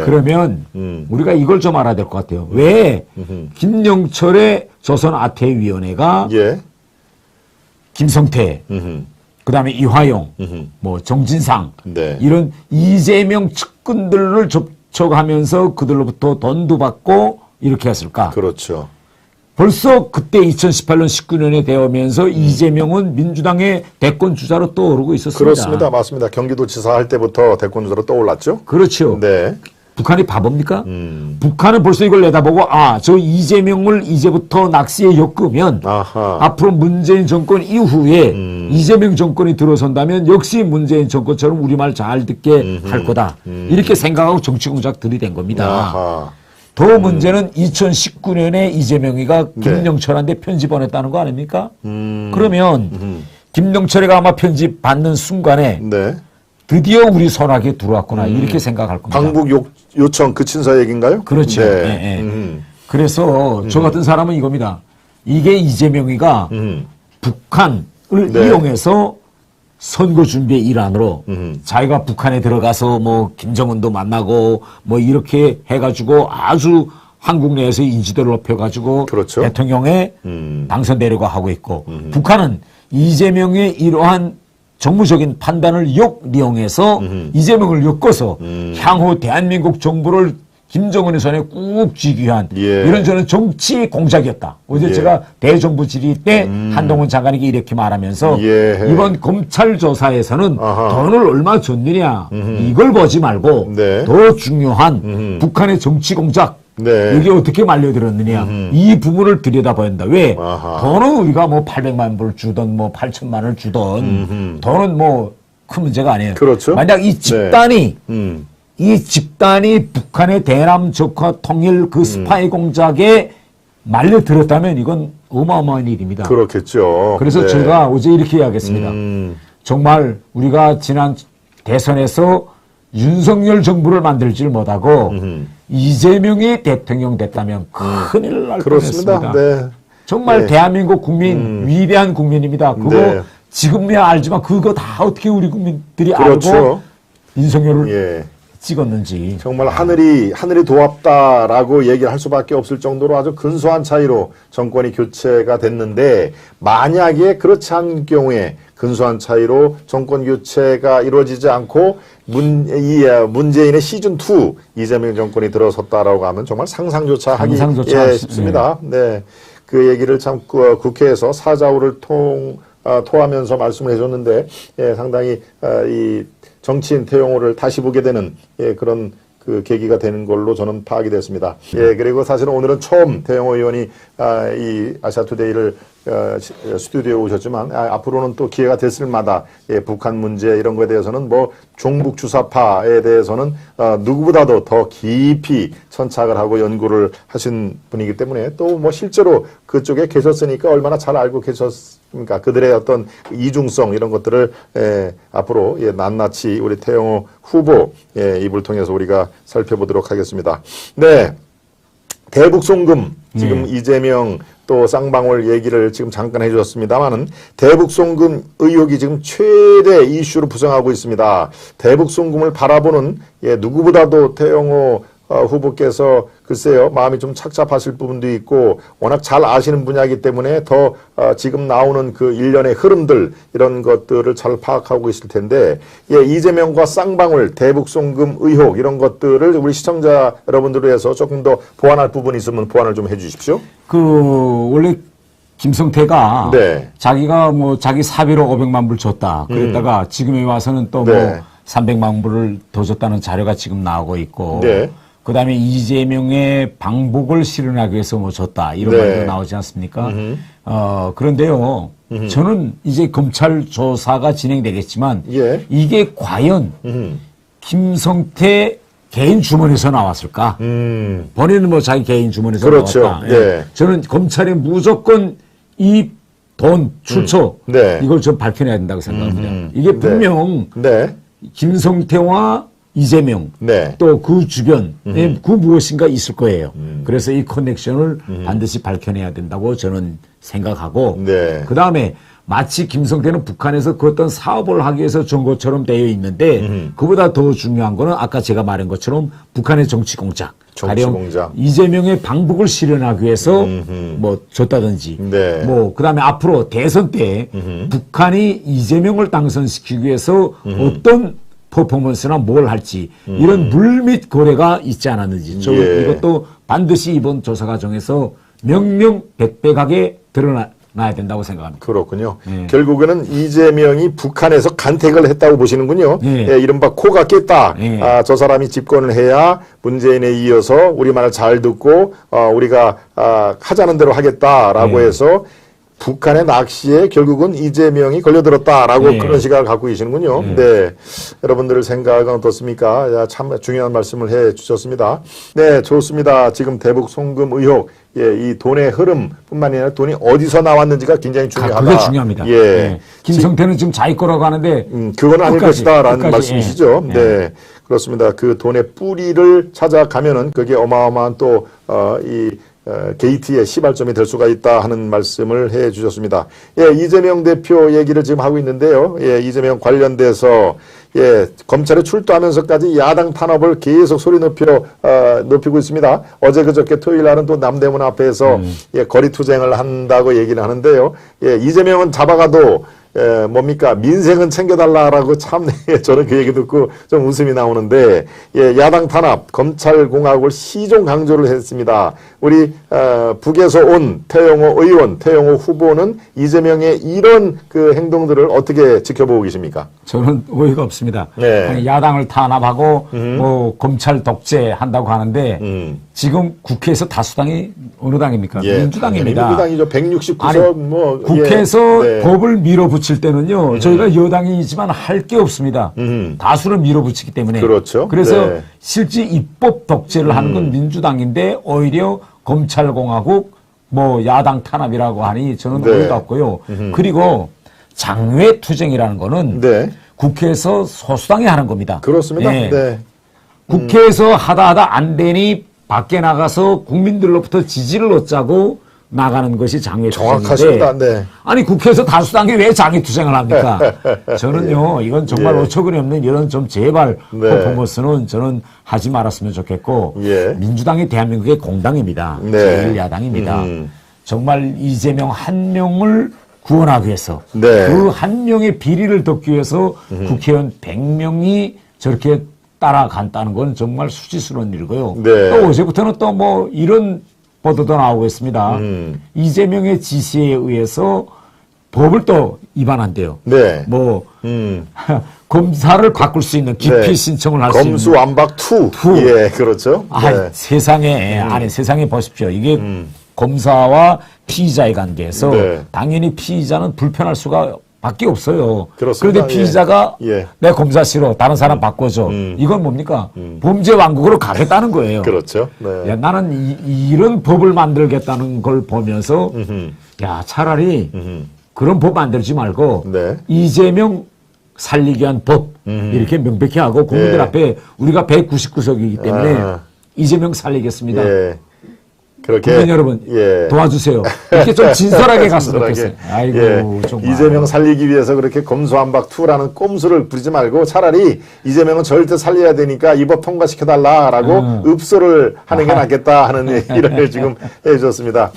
그러면 우리가 이걸 좀 알아야 될 것 같아요. 왜 김영철의 조선아태위원회가 김성태 그다음에 이화영, 뭐 정진상 네. 이런 이재명 측근들을 접촉하면서 그들로부터 돈도 받고 이렇게 했을까? 그렇죠. 벌써 그때 2018년 19년에 되면서 이재명은 민주당의 대권 주자로 떠오르고 있었습니다. 그렇습니다. 맞습니다. 경기도지사 할 때부터 대권 주자로 떠올랐죠. 그렇죠. 네. 북한이 바보입니까? 북한은 벌써 이걸 내다보고 저 이재명을 이제부터 낚시에 엮으면 아하. 앞으로 문재인 정권 이후에 이재명 정권이 들어선다면 역시 문재인 정권처럼 우리말 잘 듣게 할 거다. 이렇게 생각하고 정치 공작 들이댄 겁니다. 아하. 더 문제는 2019년에 이재명이가 김영철한테 편지 보냈다는 거 아닙니까? 그러면 김영철이가 아마 편지 받는 순간에 네. 드디어 우리 손아귀에 들어왔구나 이렇게 생각할 겁니다. 방북 요청 그 친서 얘기인가요? 그렇죠. 네. 예, 예. 그래서 저 같은 사람은 이겁니다. 이게 이재명이가 북한을 네. 이용해서 선거 준비의 일환으로 자기가 북한에 들어가서 뭐 김정은도 만나고 뭐 이렇게 해가지고 아주 한국 내에서 인지도를 높여가지고 그렇죠. 대통령에 당선되려고 하고 있고 북한은 이재명의 이러한 정무적인 판단을 역이용해서 이재명을 엮어서 향후 대한민국 정부를 김정은의 손에 꾹 쥐기 위한 예. 이런 저는 정치 공작이었다. 어제 예. 제가 대정부 질의 때 한동훈 장관에게 이렇게 말하면서 예. 이번 검찰 조사에서는 아하. 돈을 얼마 줬느냐 이걸 보지 말고 네. 더 중요한 북한의 정치 공작 네. 이게 어떻게 말려들었느냐 이 부분을 들여다봐야 한다. 왜? 아하. 돈은 우리가 뭐 800만 불 주던 뭐 8천만 원을 주던 돈은 뭐 큰 문제가 아니에요. 그렇죠. 만약 이 집단이 네. 이 집단이 북한의 대남 적화 통일 그 스파이 공작에 말려들었다면 이건 어마어마한 일입니다. 그렇겠죠. 그래서 네. 제가 어제 이렇게 이야기했습니다. 정말 우리가 지난 대선에서 윤석열 정부를 만들지를 못하고 이재명이 대통령 됐다면 큰일 날 그렇습니다. 뻔했습니다. 네. 정말 네. 대한민국 국민 위대한 국민입니다. 그거 네. 지금이야 알지만 그거 다 어떻게 우리 국민들이 그렇죠. 알고 윤석열을 예. 찍었는지. 정말 하늘이 도왔다라고 얘기를 할 수밖에 없을 정도로 아주 근소한 차이로 정권이 교체가 됐는데 만약에 그렇지 않은 경우에 근소한 차이로 정권 교체가 이루어지지 않고 문재인의 시즌2 이재명 정권이 들어섰다라고 하면 정말 상상조차 하기 쉽습니다. 네. 그 얘기를 참 국회에서 사자우를 토하면서 말씀을 해줬는데 상당히 이 정치인 태용호를 다시 보게 되는 그런 그 계기가 되는 걸로 저는 파악이 됐습니다. 그리고 사실은 오늘은 처음 태용호 의원이 이 아시아투데이를 스튜디오에 오셨지만 앞으로는 또 기회가 됐을마다 북한 문제 이런 거에 대해서는 뭐 종북 주사파에 대해서는 누구보다도 더 깊이 천착을 하고 연구를 하신 분이기 때문에 또 뭐 실제로 그쪽에 계셨으니까 얼마나 잘 알고 계셨습니까? 그들의 어떤 이중성 이런 것들을 앞으로 낱낱이 우리 태용호 후보 입을 통해서 우리가 살펴보도록 하겠습니다. 네. 대북송금 지금 이재명 또 쌍방울 얘기를 지금 잠깐 해주셨습니다만은 대북송금 의혹이 지금 최대 이슈로 부상하고 있습니다. 대북송금을 바라보는 누구보다도 태용호 후보께서 글쎄요 마음이 좀 착잡하실 부분도 있고 워낙 잘 아시는 분야이기 때문에 더 지금 나오는 그 일련의 흐름들 이런 것들을 잘 파악하고 있을 텐데 이재명과 쌍방울 대북송금 의혹 이런 것들을 우리 시청자 여러분들을 위해서 조금 더 보완할 부분이 있으면 보완을 좀 해주십시오. 원래 김성태가 네. 자기가 뭐 자기 사비로 500만 불 줬다 그랬다가 지금에 와서는 또 뭐 네. 300만 불을 더 줬다는 자료가 지금 나오고 있고 네. 그다음에 이재명의 방북을 실현하기 위해서 뭐 줬다 이런 네. 말도 나오지 않습니까? 그런데요. 저는 이제 검찰 조사가 진행되겠지만 이게 과연 김성태 개인 주머니에서 나왔을까? 본인은 뭐 자기 개인 주머니에서 그렇죠. 나왔다. 네. 저는 검찰이 무조건 이 돈 출처 이걸 좀 밝혀내야 된다고 생각합니다. 이게 분명 김성태와 이재명 또 그 주변에 그 무엇인가 있을 거예요. 그래서 이 커넥션을 반드시 밝혀내야 된다고 저는 생각하고 그다음에 마치 김성태는 북한에서 그 어떤 사업을 하기 위해서 준 것처럼 되어 있는데 그보다 더 중요한 거는 아까 제가 말한 것처럼 북한의 정치 공작. 가령 이재명의 방북을 실현하기 위해서 뭐 줬다든지 네. 뭐 그다음에 앞으로 대선 때 북한이 이재명을 당선시키기 위해서 어떤 퍼포먼스나 뭘 할지 이런 물밑 거래가 있지 않았는지 이것도 반드시 이번 조사 과정에서 명명백백하게 드러나야 된다고 생각합니다. 그렇군요. 결국에는 이재명이 북한에서 간택을 했다고 보시는군요. 예, 이른바 코가 깼다. 저 사람이 집권을 해야 문재인에 이어서 우리 말을 잘 듣고 우리가 하자는 대로 하겠다라고 해서 북한의 낚시에 결국은 이재명이 걸려들었다라고 그런 시각을 갖고 계시는군요. 네. 여러분들 생각은 어떻습니까? 야, 참 중요한 말씀을 해 주셨습니다. 네, 좋습니다. 지금 대북 송금 의혹, 이 돈의 흐름뿐만 아니라 돈이 어디서 나왔는지가 굉장히 중요하다. 그게 중요합니다. 예. 김성태는 지금 자기 거라고 하는데 그건 아닐 것이다라는 말씀이시죠. 네. 그렇습니다. 그 돈의 뿌리를 찾아가면은 그게 어마어마한 또 게이트의 시발점이 될 수가 있다 하는 말씀을 해 주셨습니다. 예, 이재명 대표 얘기를 지금 하고 있는데요. 예, 이재명 관련돼서 검찰에 출두하면서까지 야당 탄압을 계속 소리 높이고 있습니다. 어제 그저께 토요일 날은 또 남대문 앞에서 거리 투쟁을 한다고 얘기를 하는데요. 예, 이재명은 잡아가도 뭡니까? 민생은 챙겨달라라고 참, 저는 그 얘기 듣고 좀 웃음이 나오는데, 야당 탄압, 검찰공화국을 시종 강조를 했습니다. 우리, 북에서 온 태영호 의원, 태영호 후보는 이재명의 이런 그 행동들을 어떻게 지켜보고 계십니까? 저는 오해가 없습니다. 아니, 야당을 탄압하고, 뭐, 검찰 독재한다고 하는데, 지금 국회에서 다수당이 어느 당입니까? 민주당입니다. 민주당이죠. 169석, 국회에서 법을 밀어붙일 때는요, 저희가 여당이지만 할 게 없습니다. 다수를 밀어붙이기 때문에. 그렇죠. 그래서 실제 입법 독재를 하는 건 민주당인데, 오히려 검찰공화국, 뭐, 야당 탄압이라고 하니 저는 오해가 없고요. 그리고 장외투쟁이라는 거는 국회에서 소수당이 하는 겁니다. 그렇습니다. 국회에서 하다 안 되니 밖에 나가서 국민들로부터 지지를 얻자고 나가는 것이 장외투쟁인데 정확하십니다. 아니 국회에서 다수당이 왜 장외투쟁을 합니까? 저는요 이건 정말 어처구니 없는 이런 좀 제발 퍼포먼스는 저는 하지 말았으면 좋겠고 민주당이 대한민국의 공당입니다. 제1야당입니다. 정말 이재명 한 명을 구원하기 위해서 그 한 명의 비리를 덮기 위해서 국회의원 100명이 저렇게 따라간다는 건 정말 수치스러운 일이고요. 또 어제부터는 또 뭐 이런 보도도 나오고 있습니다. 이재명의 지시에 의해서 법을 또 위반한대요. 뭐 검사를 바꿀 수 있는 기피 신청을 할 수 있는 검수완박 투. 예, 그렇죠. 세상에 아니 세상에 보십시오. 이게 검사와 피의자의 관계에서 당연히 피의자는 불편할 수가 밖에 없어요. 그런데 피의자가 내 검사 싫어. 다른 사람 바꿔줘. 이건 뭡니까? 범죄 왕국으로 가겠다는 거예요. 그렇죠. 야, 나는 이런 법을 만들겠다는 걸 보면서 야 차라리 그런 법 만들지 말고 이재명 살리기 위한 법 이렇게 명백히 하고 국민들 앞에 우리가 199석이기 때문에 이재명 살리겠습니다. 그렇게 국민 여러분 도와주세요. 이렇게 좀 진솔하게 갔으면 좋겠어요. 아이고 정말. 이재명 살리기 위해서 그렇게 검수완박 투라는 꼼수를 부리지 말고 차라리 이재명은 절대 살려야 되니까 이 법 통과시켜달라라고 읍소를 하는 게 낫겠다 하는 얘기를 지금 해주셨습니다.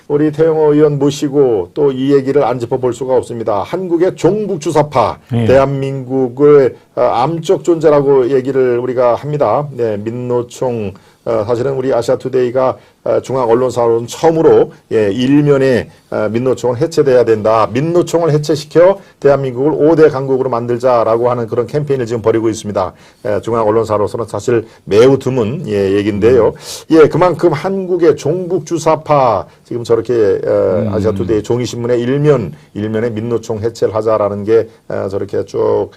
우리 태영호 의원 모시고 또 이 얘기를 안 짚어볼 수가 없습니다. 한국의 종북주사파, 대한민국의 암적 존재라고 얘기를 우리가 합니다. 민노총 사실은 우리 아시아투데이가 중앙언론사로는 처음으로 일면에 민노총은 해체돼야 된다. 민노총을 해체시켜 대한민국을 5대 강국으로 만들자라고 하는 그런 캠페인을 지금 벌이고 있습니다. 중앙언론사로서는 사실 매우 드문 얘기인데요. 그만큼 한국의 종북주사파 지금 저렇게 아시아투데이 종이신문의 일면에 민노총 해체를 하자라는 게 저렇게 쭉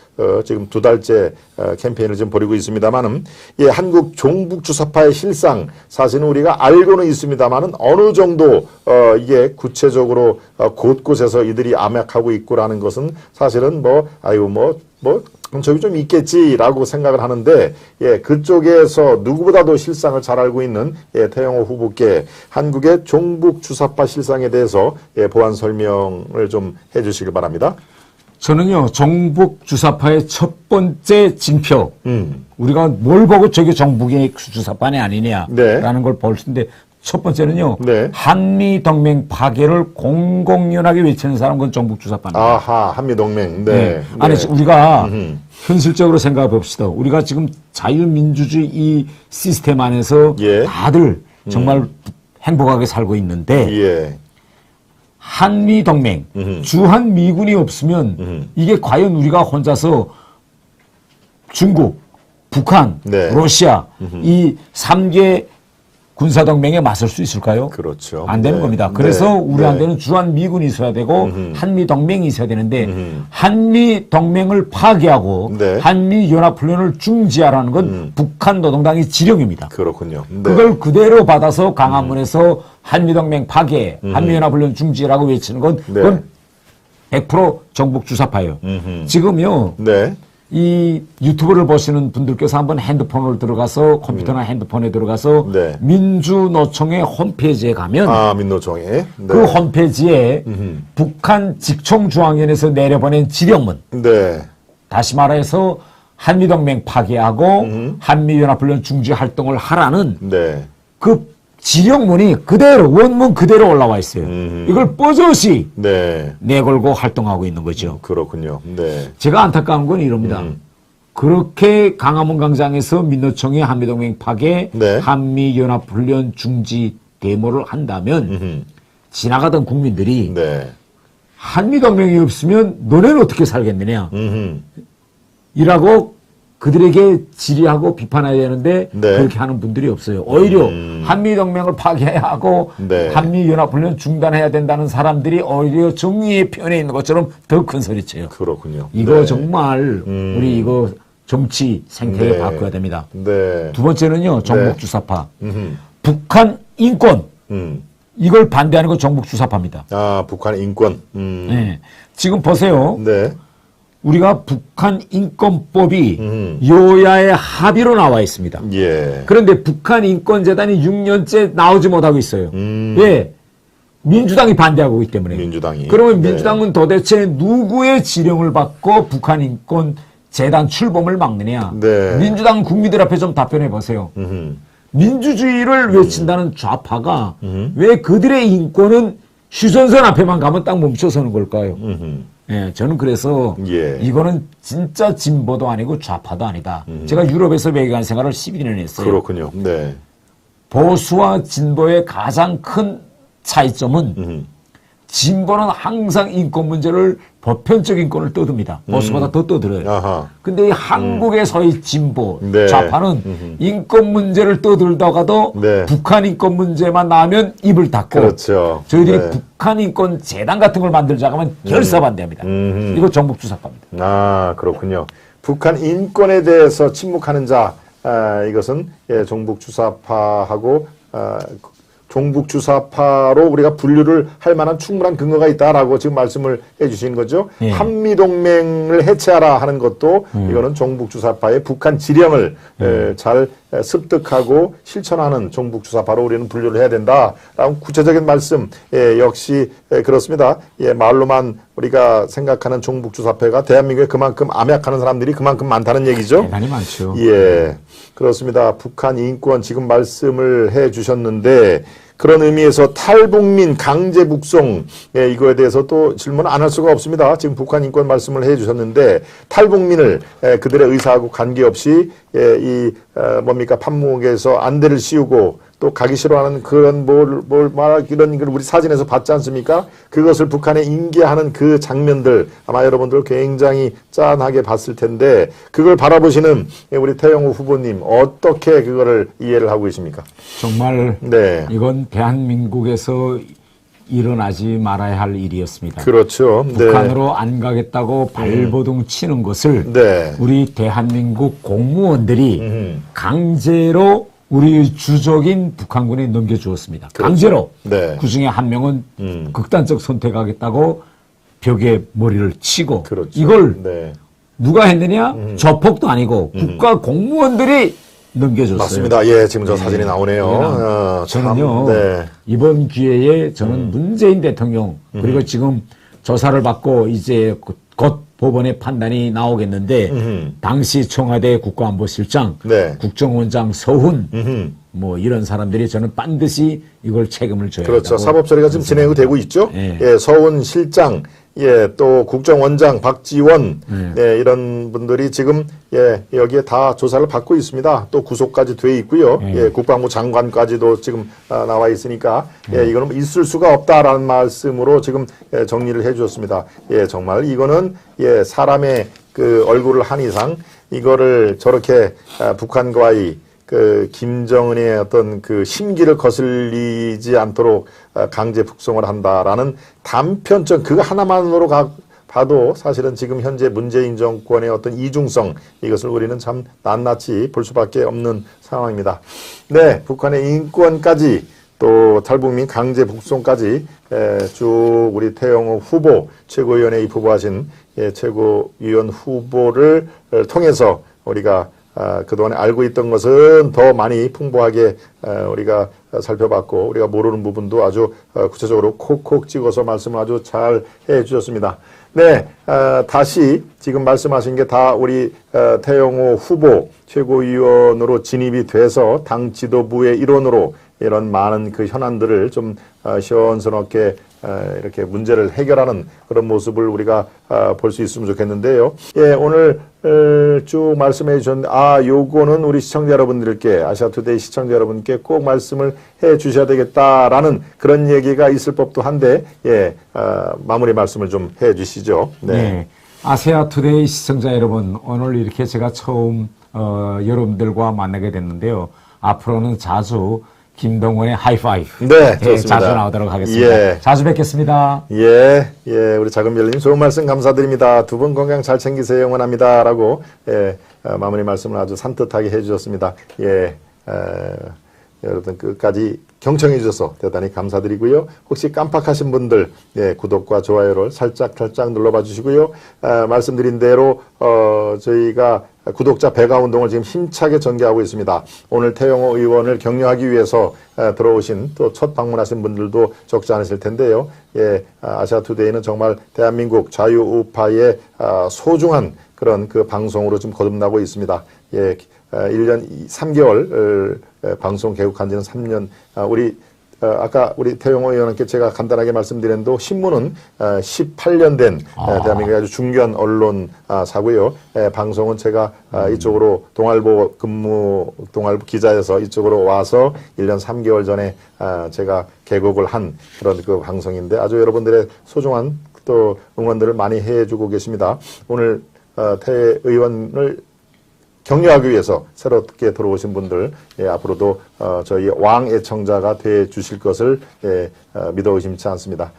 지금 2달째 캠페인을 지금 벌이고 있습니다만은 한국 종북주사파의 실상 사실은 우리가 알고는 있습니다만은 어느 정도 이게 구체적으로 곳곳에서 이들이 암약하고 있고라는 것은 사실은 저기 좀 있겠지라고 생각을 하는데, 예, 그쪽에서 누구보다도 실상을 잘 알고 있는 예, 태영호 후보께 한국의 종북 주사파 실상에 대해서 예, 보완 설명을 좀 해주시길 바랍니다. 저는요, 종북 주사파의 첫 번째 징표, 우리가 뭘 보고 저게 종북의 주사파네 아니냐라는 걸 볼 수 있는데, 첫 번째는요, 네. 한미동맹 파괴를 공공연하게 외치는 사람은 그건 종북주사파입니다. 아하, 한미동맹. 네. 네. 아니, 우리가 현실적으로 생각해 봅시다. 우리가 지금 자유민주주의 이 시스템 안에서 예. 다들 정말 행복하게 살고 있는데, 예. 한미동맹, 주한미군이 없으면 이게 과연 우리가 혼자서 중국, 북한, 네. 러시아, 이 3개 군사동맹에 맞설 수 있을까요? 그렇죠. 안 되는 네. 겁니다. 그래서 네. 우리한테는 주한미군이 있어야 되고 한미동맹이 있어야 되는데 한미동맹을 파괴하고 네. 한미연합훈련을 중지하라는 건 북한 노동당의 지령입니다. 그렇군요. 네. 그걸 그대로 받아서 강화문에서 한미동맹 파괴, 한미연합훈련 중지라고 외치는 건 그건 100% 정북 주사파예요. 지금요. 네. 이 유튜브를 보시는 분들께서 한번 핸드폰을 들어가서 컴퓨터나 핸드폰에 들어가서 네. 민주노총의 홈페이지에 가면 아, 민노총에. 네. 그 홈페이지에 북한 직총중앙위원회에서 내려보낸 지령문, 네. 다시 말해서 한미동맹 파괴하고 한미연합훈련 중지 활동을 하라는 네. 그 지령문이 그대로 원문 그대로 올라와 있어요. 이걸 뽀젓이 네. 내걸고 활동하고 있는 거죠. 그렇군요. 네. 제가 안타까운 건 이럽니다. 그렇게 강화문 광장에서 민노총이 한미동맹 파괴, 네. 한미연합훈련 중지 데모를 한다면 지나가던 국민들이 네. 한미동맹이 없으면 너네는 어떻게 살겠느냐 음흠. 이라고 그들에게 질의하고 비판해야 되는데 네. 그렇게 하는 분들이 없어요. 오히려 한미동맹을 파괴해야 하고 네. 한미연합훈련 중단해야 된다는 사람들이 오히려 정의의 편에 있는 것처럼 더 큰 소리쳐요. 그렇군요. 이거 네. 정말 우리 이거 정치 생태를 네. 바꿔야 됩니다. 네. 두 번째는요. 종북주사파. 음흠. 북한 인권. 음. 이걸 반대하는 건 종북주사파입니다. 아, 북한 인권. 네. 지금 보세요. 네. 우리가 북한 인권법이 여야의 합의로 나와 있습니다. 예. 그런데 북한 인권재단이 6년째 나오지 못하고 있어요. 왜? 민주당이 반대하고 있기 때문에. 민주당이. 그러면 네. 민주당은 도대체 누구의 지령을 받고 북한 인권재단 출범을 막느냐? 네. 민주당 국민들 앞에 좀 답변해 보세요. 민주주의를 외친다는 좌파가 왜 그들의 인권은 휴전선 앞에만 가면 딱 멈춰서는 걸까요? 예, 저는 그래서 예. 이거는 진짜 진보도 아니고 좌파도 아니다. 제가 유럽에서 외교관 생활을 12년 했어요. 그렇군요. 네. 보수와 진보의 가장 큰 차이점은 진보는 항상 인권 문제를 보편적 인권을 떠듭니다. 보수보다 더 떠들어요. 아하. 근데 이 한국의 소위 진보, 네. 좌파는 인권 문제를 떠들다가도 네. 북한 인권 문제만 나오면 입을 닫고 그렇죠. 저희들이 네. 북한 인권 재단 같은 걸 만들자고 하면 결사반대합니다. 이거 종북주사파입니다. 아, 그렇군요. 북한 인권에 대해서 침묵하는 자, 이것은 예, 종북주사파하고 종북주사파로 우리가 분류를 할 만한 충분한 근거가 있다라고 지금 말씀을 해주신 거죠. 예. 한미동맹을 해체하라 하는 것도 이거는 종북주사파의 북한 지령을 잘 습득하고 실천하는 종북주사파로 우리는 분류를 해야 된다라는 구체적인 말씀 역시 그렇습니다. 예, 말로만 우리가 생각하는 종북주사파가 대한민국에 그만큼 암약하는 사람들이 그만큼 많다는 얘기죠. 대단히 많죠. 예, 그렇습니다. 북한 인권 지금 말씀을 해 주셨는데 그런 의미에서 탈북민 강제 북송 이거에 대해서 또 질문 안 할 수가 없습니다. 지금 북한 인권 말씀을 해 주셨는데 탈북민을 그들의 의사하고 관계없이 이 뭡니까 판문에서 안대를 씌우고 또 가기 싫어하는 그런 이런 걸 우리 사진에서 봤지 않습니까? 그것을 북한에 인계하는 그 장면들 아마 여러분들 굉장히 짠하게 봤을 텐데 그걸 바라보시는 우리 태영호 후보님 어떻게 그거를 이해를 하고 계십니까? 정말 네. 이건 대한민국에서 일어나지 말아야 할 일이었습니다. 그렇죠. 북한으로 안 가겠다고 발버둥 치는 것을 네. 우리 대한민국 공무원들이 강제로 우리 주적인 북한군에 넘겨주었습니다. 그렇죠. 강제로. 네. 그중에 한 명은 극단적 선택하겠다고 벽에 머리를 치고 그렇죠. 이걸 네. 누가 했느냐? 조폭도 아니고 국가 공무원들이 넘겨줬어요. 맞습니다. 예, 지금 저 사진이 나오네요. 저는요, 네. 이번 기회에 저는 문재인 대통령, 그리고 지금 조사를 받고 이제 곧 법원의 판단이 나오겠는데, 당시 청와대 국가안보실장, 네. 국정원장 서훈, 뭐 이런 사람들이 저는 반드시 이걸 책임을 져야 그렇죠. 한다고 사법 처리가 지금 진행이 되고 있죠. 예. 예, 서훈 실장, 예, 또 국정원장 박지원, 예, 이런 분들이 지금 예, 여기에 다 조사를 받고 있습니다. 또 구속까지 돼 있고요. 예, 국방부 장관까지도 지금 나와 있으니까 예, 이거는 있을 수가 없다라는 말씀으로 지금 예, 정리를 해 주셨습니다. 예, 정말 이거는 예, 사람의 그 얼굴을 한 이상 이거를 저렇게 북한과의 그 김정은의 어떤 그 심기를 거슬리지 않도록 강제 북송을 한다라는 단편적 그거 하나만으로 봐도 사실은 지금 현재 문재인 정권의 어떤 이중성 이것을 우리는 참 낱낱이 볼 수밖에 없는 상황입니다. 네, 북한의 인권까지 또 탈북민 강제 북송까지 쭉 우리 태영호 후보 최고위원회 후보하신 최고위원 후보를 통해서 우리가 그동안에 알고 있던 것은 더 많이 풍부하게 우리가 살펴봤고 우리가 모르는 부분도 아주 구체적으로 콕콕 찍어서 말씀을 아주 잘 해주셨습니다. 네, 다시 지금 말씀하신 게 다 우리 태영호 후보 최고위원으로 진입이 돼서 당 지도부의 일원으로 이런 많은 그 현안들을 좀 시원스럽게 이렇게 문제를 해결하는 그런 모습을 우리가 볼 수 있으면 좋겠는데요. 예, 오늘 쭉 말씀해 주셨는데 요거는 우리 시청자 여러분들께 아시아투데이 시청자 여러분께 꼭 말씀을 해 주셔야 되겠다라는 그런 얘기가 있을 법도 한데 예, 마무리 말씀을 좀 해 주시죠. 네. 네. 아시아투데이 시청자 여러분, 오늘 이렇게 제가 처음 여러분들과 만나게 됐는데요. 앞으로는 자주 김동원의 하이파이브. 네, 좋습니다. 자주 나오도록 하겠습니다. 예. 자주 뵙겠습니다. 예, 우리 작은별님 좋은 말씀 감사드립니다. 두 분 건강 잘 챙기세요. 응원합니다. 라고, 마무리 말씀을 아주 산뜻하게 해주셨습니다. 여러분 끝까지 경청해 주셔서 대단히 감사드리고요. 혹시 깜빡하신 분들 구독과 좋아요를 살짝 눌러봐 주시고요. 말씀드린 대로 저희가 구독자 배가 운동을 지금 힘차게 전개하고 있습니다. 오늘 태영호 의원을 격려하기 위해서 들어오신 또 첫 방문하신 분들도 적지 않으실 텐데요. 아시아투데이는 정말 대한민국 자유우파의 소중한 그런 그 방송으로 좀 거듭나고 있습니다. 1년 3개월 방송 개국한 지는 3년. 아까 우리 태영호 의원님께 제가 간단하게 말씀드렸는데 신문은 18년 된 대한민국의 아주 중요한 언론사고요. 방송은 제가 이쪽으로 동아일보 기자여서 이쪽으로 와서 1년 3개월 전에 제가 개국을 한 그런 그 방송인데 아주 여러분들의 소중한 또 응원들을 많이 해주고 계십니다. 오늘 태 의원을 격려하기 위해서 새롭게 들어오신 분들 앞으로도 저희 왕 애청자가 돼 주실 것을 믿어 의심치 않습니다.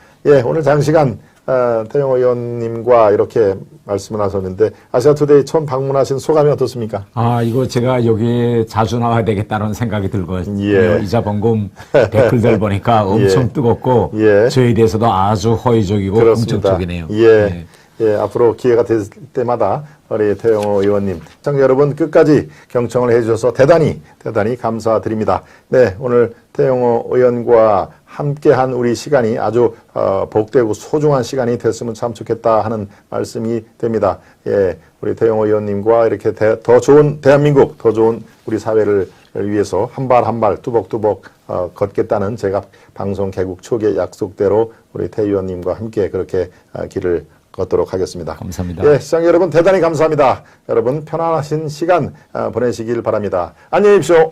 오늘 장시간 태영호 의원님과 이렇게 말씀을 하셨는데 아시아투데이 처음 방문하신 소감이 어떻습니까? 이거 제가 여기에 자주 나와야 되겠다는 생각이 들거든요. 이자번금 댓글들 보니까 엄청 뜨겁고 저에 대해서도 아주 호의적이고 그렇습니다. 긍정적이네요. 앞으로 기회가 될 때마다 우리 태영호 의원님, 시청자 여러분 끝까지 경청을 해주셔서 대단히 감사드립니다. 네, 오늘 태영호 의원과 함께한 우리 시간이 아주 복되고 소중한 시간이 됐으면 참 좋겠다 하는 말씀이 됩니다. 우리 태영호 의원님과 이렇게 더 좋은 대한민국, 더 좋은 우리 사회를 위해서 한 발 한 발 뚜벅뚜벅 걷겠다는 제가 방송 개국 초기의 약속대로 우리 태 의원님과 함께 그렇게 길을 걷도록 하겠습니다. 감사합니다. 시청자 여러분 대단히 감사합니다. 여러분 편안하신 시간 보내시길 바랍니다. 안녕히 계십시오.